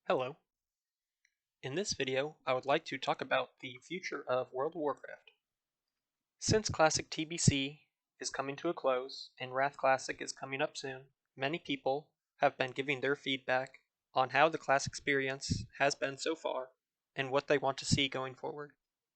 Hello. In this video, I would like to talk about the future of World of Warcraft. Since Classic TBC is coming to a close and Wrath Classic is coming up soon, many people have been giving their feedback on how the Classic experience has been so far and what they want to see going forward.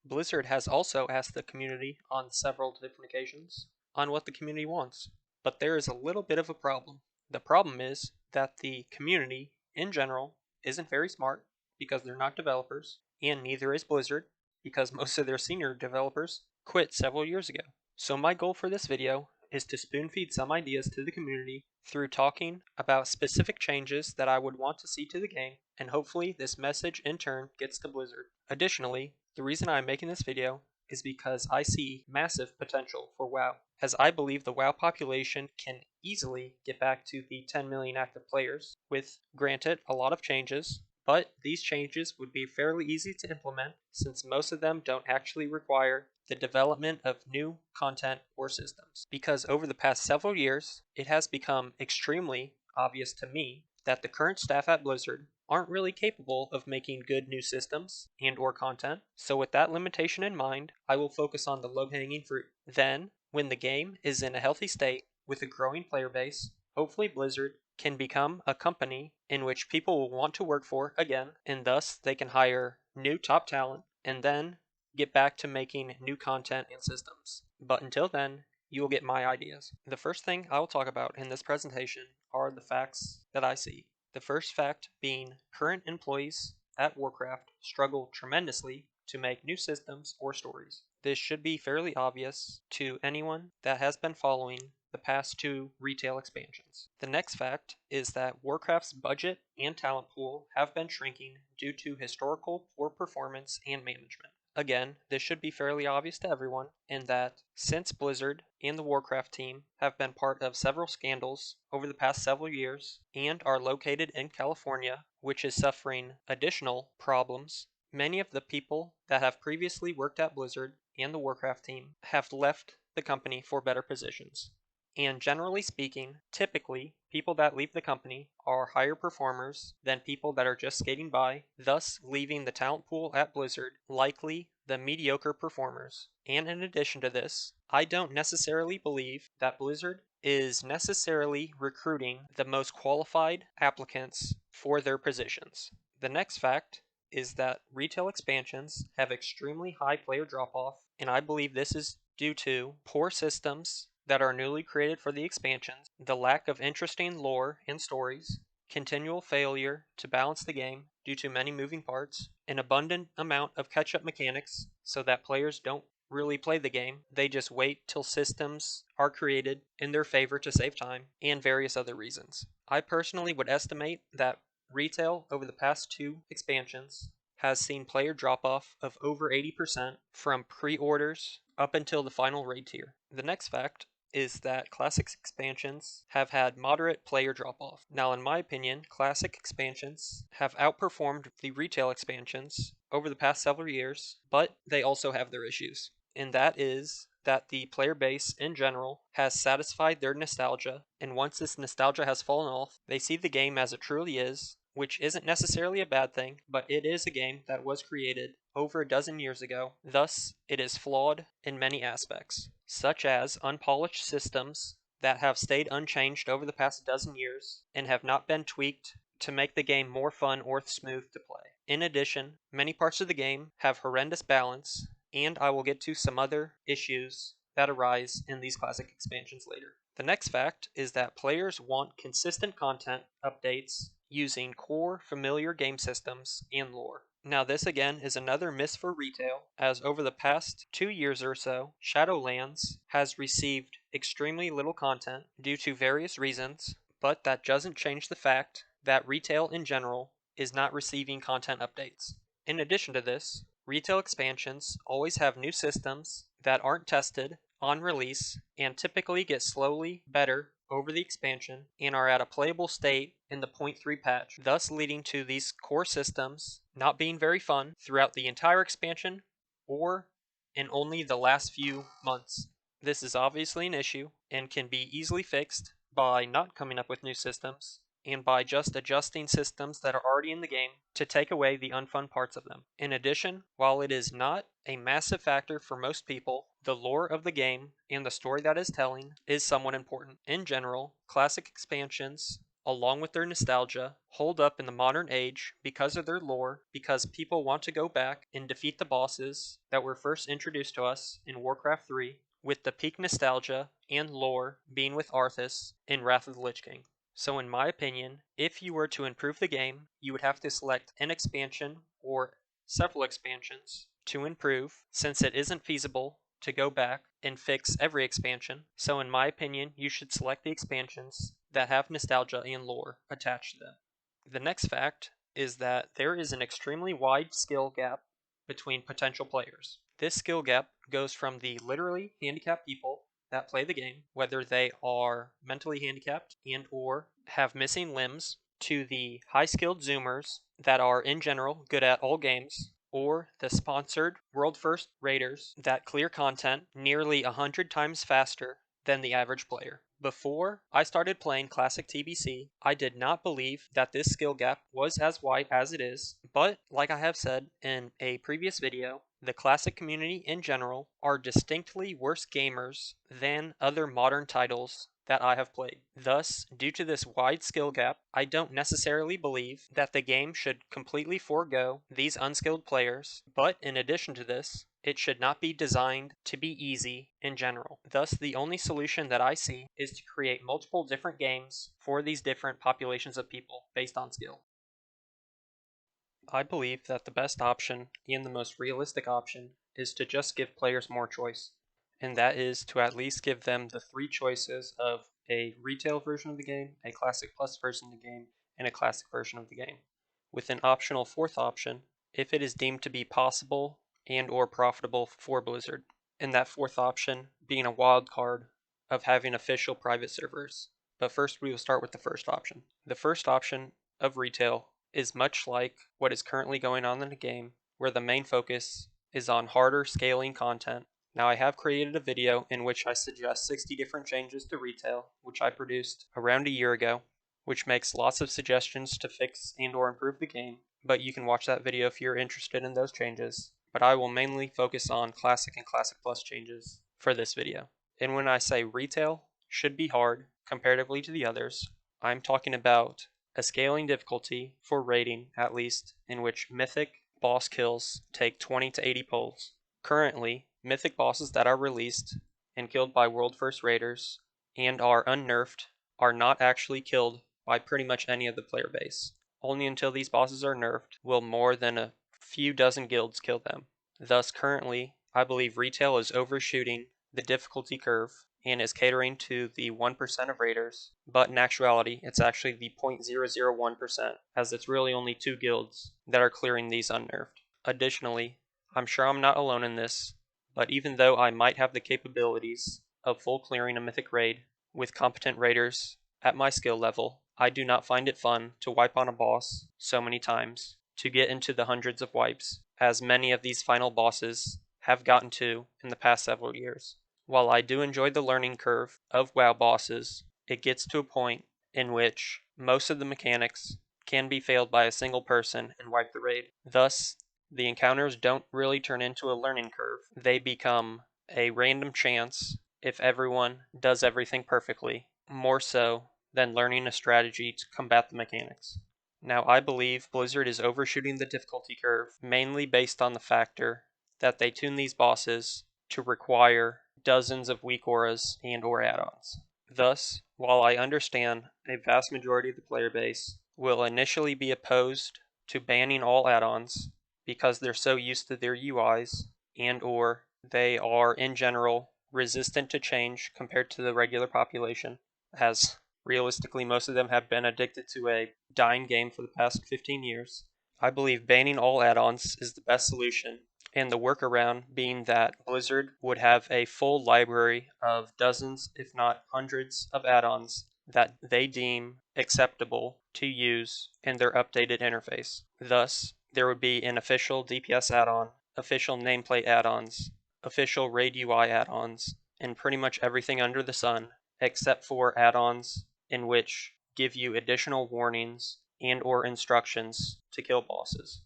Blizzard has also asked the community on several different occasions on what the community wants, but there is a little bit of a problem. The problem is that the community, in general, isn't very smart because they're not developers, and neither is Blizzard because most of their senior developers quit several years ago. So my goal for this video is to spoon feed some ideas to the community through talking about specific changes that I would want to see to the game, and hopefully this message in turn gets to Blizzard. Additionally, the reason I'm making this video is because I see massive potential for WoW, as I believe the WoW population can easily get back to the 10 million active players, with, granted, a lot of changes, but these changes would be fairly easy to implement since most of them don't actually require the development of new content or systems. Because over the past several years, it has become extremely obvious to me that the current staff at Blizzard aren't really capable of making good new systems and or content. So with that limitation in mind, I will focus on the low-hanging fruit. Then, when the game is in a healthy state with a growing player base, hopefully Blizzard can become a company in which people will want to work for again, and thus they can hire new top talent and then get back to making new content and systems. But until then, you will get my ideas. The first thing I will talk about in this presentation are the facts that I see. The first fact being current employees at Warcraft struggle tremendously to make new systems or stories. This should be fairly obvious to anyone that has been following the past two retail expansions. The next fact is that Warcraft's budget and talent pool have been shrinking due to historical poor performance and management. Again, this should be fairly obvious to everyone in that since Blizzard and the Warcraft team have been part of several scandals over the past several years and are located in California, which is suffering additional problems, many of the people that have previously worked at Blizzard and the Warcraft team have left the company for better positions. And generally speaking, typically, people that leave the company are higher performers than people that are just skating by, thus leaving the talent pool at Blizzard likely the mediocre performers. And in addition to this, I don't necessarily believe that Blizzard is necessarily recruiting the most qualified applicants for their positions. The next fact is that retail expansions have extremely high player drop-off, and I believe this is due to poor systems that are newly created for the expansions, the lack of interesting lore and stories, continual failure to balance the game due to many moving parts, an abundant amount of catch-up mechanics so that players don't really play the game, they just wait till systems are created in their favor to save time, and various other reasons. I personally would estimate that retail over the past two expansions has seen player drop-off of over 80% from pre-orders up until the final raid tier. The next fact is that Classic expansions have had moderate player drop-off. Now, in my opinion, Classic expansions have outperformed the retail expansions over the past several years, but they also have their issues. And that is that the player base in general has satisfied their nostalgia, and once this nostalgia has fallen off, they see the game as it truly is, which isn't necessarily a bad thing, but it is a game that was created over a dozen years ago, thus it is flawed in many aspects, such as unpolished systems that have stayed unchanged over the past dozen years and have not been tweaked to make the game more fun or smooth to play. In addition, many parts of the game have horrendous balance, and I will get to some other issues that arise in these Classic expansions later. The next fact is that players want consistent content updates using core familiar game systems and lore. Now this again is another miss for retail, as over the past 2 years or so, Shadowlands has received extremely little content due to various reasons, but that doesn't change the fact that retail in general is not receiving content updates. In addition to this, retail expansions always have new systems that aren't tested on release and typically get slowly better over the expansion and are at a playable state in the 0.3 patch, thus leading to these core systems not being very fun throughout the entire expansion or in only the last few months. This is obviously an issue and can be easily fixed by not coming up with new systems and by just adjusting systems that are already in the game to take away the unfun parts of them. In addition, while it is not a massive factor for most people, the lore of the game and the story that is telling is somewhat important. In general, classic expansions, along with their nostalgia, hold up in the modern age because of their lore, because people want to go back and defeat the bosses that were first introduced to us in Warcraft 3, with the peak nostalgia and lore being with Arthas in Wrath of the Lich King. So in my opinion, if you were to improve the game, you would have to select an expansion or several expansions to improve, since it isn't feasible to go back and fix every expansion. So in my opinion, you should select the expansions that have nostalgia and lore attached to them. The next fact is that there is an extremely wide skill gap between potential players. This skill gap goes from the literally handicapped people that play the game, whether they are mentally handicapped and or have missing limbs, to the high-skilled Zoomers that are in general good at all games, or the sponsored world-first raiders that clear content nearly 100 times faster than the average player. Before I started playing classic TBC, I did not believe that this skill gap was as wide as it is, but like I have said in a previous video, the classic community in general are distinctly worse gamers than other modern titles that I have played. Thus, due to this wide skill gap, I don't necessarily believe that the game should completely forego these unskilled players, but in addition to this, it should not be designed to be easy in general. Thus, the only solution that I see is to create multiple different games for these different populations of people based on skill. I believe that the best option and the most realistic option is to just give players more choice, and that is to at least give them the three choices of a retail version of the game, a classic plus version of the game, and a classic version of the game, with an optional fourth option if it is deemed to be possible and or profitable for Blizzard, and that fourth option being a wild card of having official private servers. But first we will start with the first option. The first option of retail is much like what is currently going on in the game, where the main focus is on harder scaling content. Now I have created a video in which I suggest 60 different changes to retail, which I produced around a year ago, which makes lots of suggestions to fix and or improve the game, but you can watch that video if you're interested in those changes. But I will mainly focus on Classic and Classic Plus changes for this video. And when I say retail should be hard comparatively to the others, I'm talking about a scaling difficulty for raiding, at least, in which mythic boss kills take 20 to 80 pulls. Currently, mythic bosses that are released and killed by world first raiders and are unnerfed are not actually killed by pretty much any of the player base. Only until these bosses are nerfed will more than a few dozen guilds kill them. Thus, currently, I believe retail is overshooting the difficulty curve and is catering to the 1% of raiders, but in actuality, it's actually the 0.001%, as it's really only 2 guilds that are clearing these unnerfed. Additionally, I'm sure I'm not alone in this, but even though I might have the capabilities of full clearing a mythic raid with competent raiders at my skill level, I do not find it fun to wipe on a boss so many times to get into the hundreds of wipes, as many of these final bosses have gotten to in the past several years. While I do enjoy the learning curve of WoW bosses, it gets to a point in which most of the mechanics can be failed by a single person and wipe the raid. Thus, the encounters don't really turn into a learning curve. They become a random chance if everyone does everything perfectly, more so than learning a strategy to combat the mechanics. Now, I believe Blizzard is overshooting the difficulty curve, mainly based on the factor that they tune these bosses to require dozens of weak auras and or add-ons. Thus, while I understand a vast majority of the player base will initially be opposed to banning all add-ons because they're so used to their UIs and or they are in general resistant to change compared to the regular population, as realistically most of them have been addicted to a dying game for the past 15 years. I believe banning all add-ons is the best solution, and the workaround being that Blizzard would have a full library of dozens, if not hundreds, of add-ons that they deem acceptable to use in their updated interface. Thus, there would be an official DPS add-on, official nameplate add-ons, official raid UI add-ons, and pretty much everything under the sun, except for add-ons in which give you additional warnings and or instructions to kill bosses.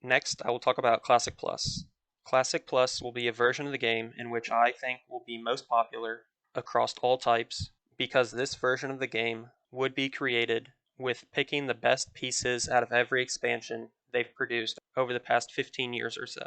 Next, I will talk about Classic Plus. Classic Plus will be a version of the game in which I think will be most popular across all types, because this version of the game would be created with picking the best pieces out of every expansion they've produced over the past 15 years or so.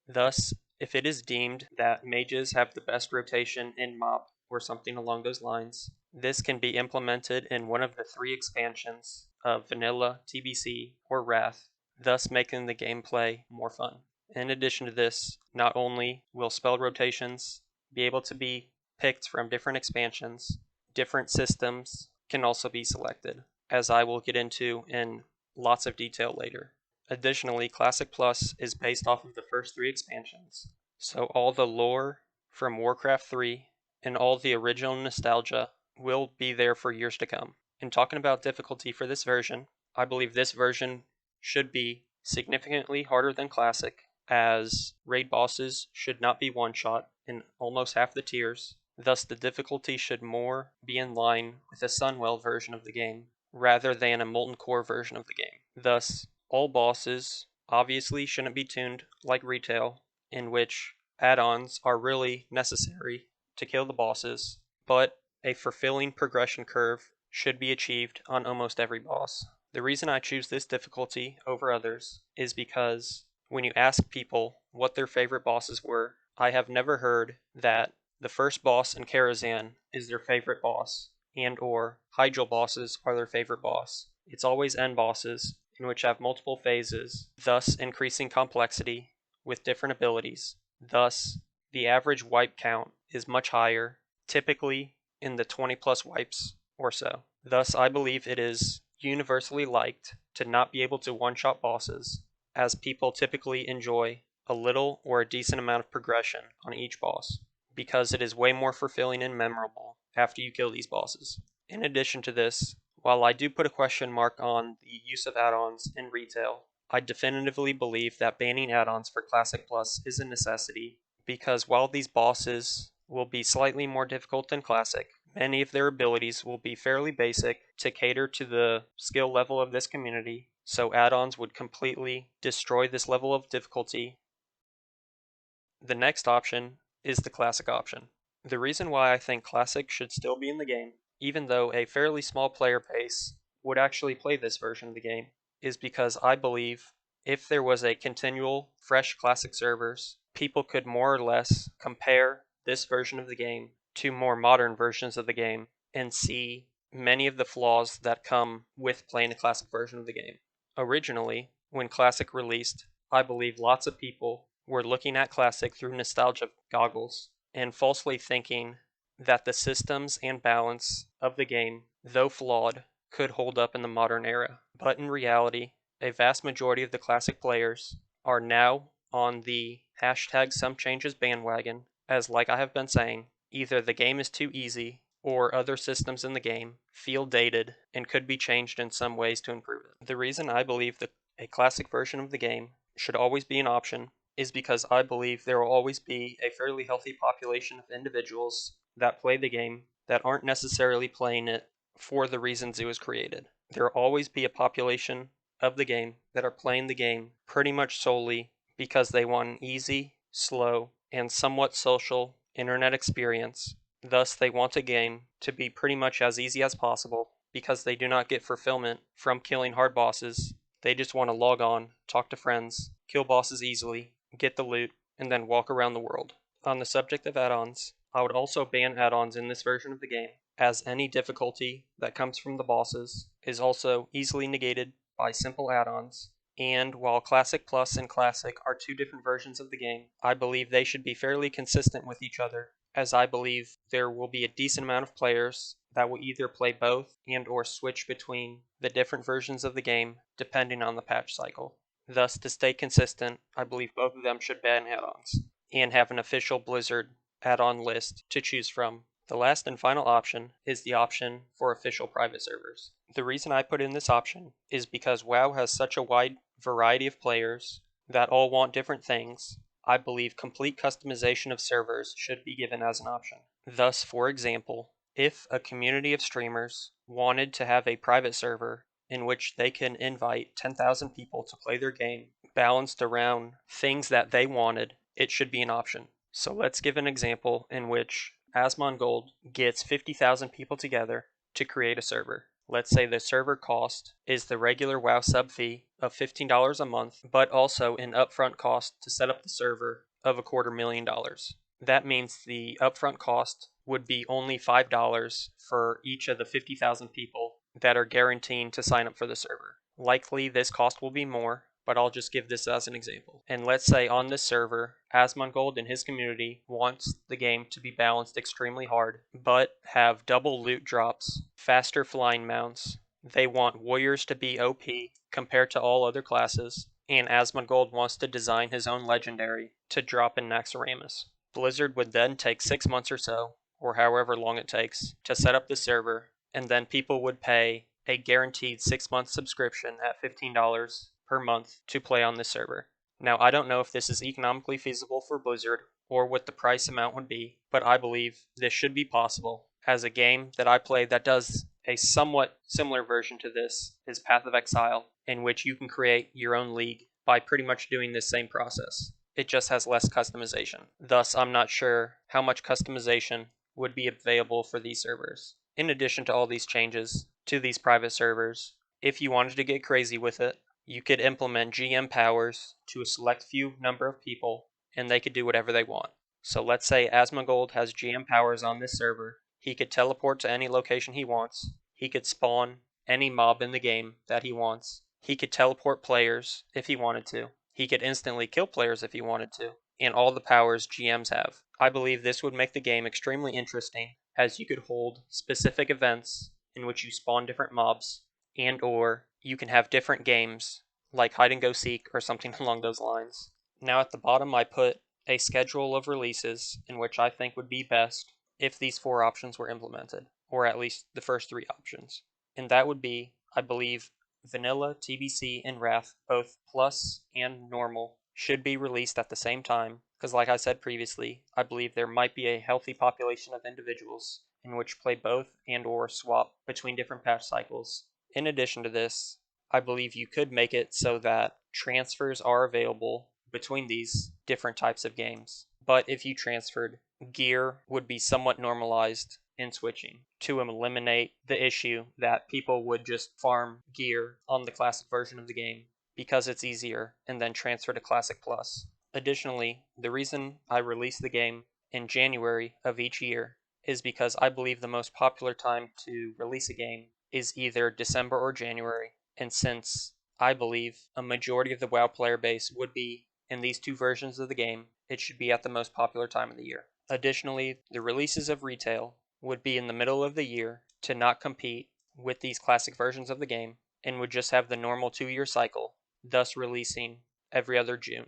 Thus, if it is deemed that mages have the best rotation in MOP or something along those lines, this can be implemented in one of the 3 expansions of Vanilla, TBC, or Wrath, thus making the gameplay more fun. In addition to this, not only will spell rotations be able to be picked from different expansions, different systems can also be selected, as I will get into in lots of detail later. Additionally, Classic Plus is based off of the first 3 expansions, so all the lore from Warcraft 3 and all the original nostalgia will be there for years to come. In talking about difficulty for this version, I believe this version should be significantly harder than Classic, as raid bosses should not be one-shot in almost half the tiers. Thus, the difficulty should more be in line with a Sunwell version of the game, rather than a Molten Core version of the game. Thus, all bosses obviously shouldn't be tuned like retail, in which add-ons are really necessary to kill the bosses, but a fulfilling progression curve should be achieved on almost every boss. The reason I choose this difficulty over others is because when you ask people what their favorite bosses were, I have never heard that the first boss in Karazhan is their favorite boss, and or Hydral bosses are their favorite boss. It's always end bosses, in which have multiple phases, thus increasing complexity with different abilities. Thus, the average wipe count is much higher, typically in the 20 plus wipes or so. Thus, I believe it is universally liked to not be able to one-shot bosses, as people typically enjoy a little or a decent amount of progression on each boss, because it is way more fulfilling and memorable after you kill these bosses. In addition to this, while I do put a question mark on the use of add-ons in retail, I definitively believe that banning add-ons for Classic Plus is a necessity, because while these bosses will be slightly more difficult than Classic, many of their abilities will be fairly basic to cater to the skill level of this community, so add-ons would completely destroy this level of difficulty. The next option is the Classic option. The reason why I think Classic should still be in the game, even though a fairly small player base would actually play this version of the game, is because I believe if there was a continual, fresh Classic servers, people could more or less compare this version of the game to more modern versions of the game and see many of the flaws that come with playing the Classic version of the game. Originally, when Classic released, I believe lots of people were looking at Classic through nostalgia goggles and falsely thinking that the systems and balance of the game, though flawed, could hold up in the modern era. But in reality, a vast majority of the Classic players are now on the hashtag some changes bandwagon, as like I have been saying, either the game is too easy or other systems in the game feel dated and could be changed in some ways to improve it. The reason I believe that a Classic version of the game should always be an option is because I believe there will always be a fairly healthy population of individuals that play the game that aren't necessarily playing it for the reasons it was created. There will always be a population of the game that are playing the game pretty much solely because they want an easy, slow, and somewhat social internet experience. Thus, they want a game to be pretty much as easy as possible because they do not get fulfillment from killing hard bosses. They just want to log on, talk to friends, kill bosses easily, get the loot, and then walk around the world. On the subject of add-ons, I would also ban add-ons in this version of the game, as any difficulty that comes from the bosses is also easily negated by simple add-ons. And while Classic Plus and Classic are 2 different versions of the game, I believe they should be fairly consistent with each other, as I believe there will be a decent amount of players that will either play both and or switch between the different versions of the game depending on the patch cycle. Thus, to stay consistent, I believe both of them should ban add-ons and have an official Blizzard add-on list to choose from. The last and final option is the option for official private servers. The reason I put in this option is because WoW has such a wide variety of players that all want different things. I believe complete customization of servers should be given as an option. Thus, for example, If a community of streamers wanted to have a private server in which they can invite 10,000 people to play their game balanced around things that they wanted, it should be an option. So let's give an example in which Asmongold gets 50,000 people together to create a server. Let's say the server cost is the regular WoW sub fee of $15 a month, but also an upfront cost to set up the server of $250,000. That means the upfront cost would be only $5 for each of the 50,000 people that are guaranteed to sign up for the server. Likely this cost will be more, but I'll just give this as an example. And let's say on this server, Asmongold and his community wants the game to be balanced extremely hard, but have double loot drops, faster flying mounts. They want warriors to be OP compared to all other classes, and Asmongold wants to design his own legendary to drop in Naxxramas. Blizzard would then take 6 months or so, or however long it takes, to set up the server, and then people would pay a guaranteed 6-month subscription at $15 per month to play on this server. Now, I don't know if this is economically feasible for Blizzard or what the price amount would be, but I believe this should be possible, as a game that I play that does a somewhat similar version to this is Path of Exile, in which you can create your own league by pretty much doing this same process. It just has less customization. Thus, I'm not sure how much customization would be available for these servers. In addition to all these changes to these private servers, if you wanted to get crazy with it, you could implement GM powers to a select few number of people, and they could do whatever they want. So let's say Asmongold has GM powers on this server. He could teleport to any location he wants. He could spawn any mob in the game that he wants. He could teleport players if he wanted to. He could instantly kill players if he wanted to, and all the powers GMs have. I believe this would make the game extremely interesting, as you could hold specific events in which you spawn different mobs, and or you can have different games, like hide and go seek or something along those lines. Now at the bottom I put a schedule of releases in which I think would be best if these 4 options were implemented, or at least the first 3 options. And that would be, I believe, Vanilla, TBC, and Wrath, both Plus and Normal, should be released at the same time, because like I said previously, I believe there might be a healthy population of individuals in which play both and or swap between different patch cycles. In addition to this, I believe you could make it so that transfers are available between these different types of games. But if you transferred, gear would be somewhat normalized in switching to eliminate the issue that people would just farm gear on the classic version of the game because it's easier and then transfer to Classic Plus. Additionally, the reason I release the game in January of each year is because I believe the most popular time to release a game is either December or January, and since I believe a majority of the WoW player base would be in these 2 versions of the game, it should be at the most popular time of the year. Additionally, the releases of retail would be in the middle of the year to not compete with these classic versions of the game, and would just have the normal 2-year cycle, thus releasing every other June.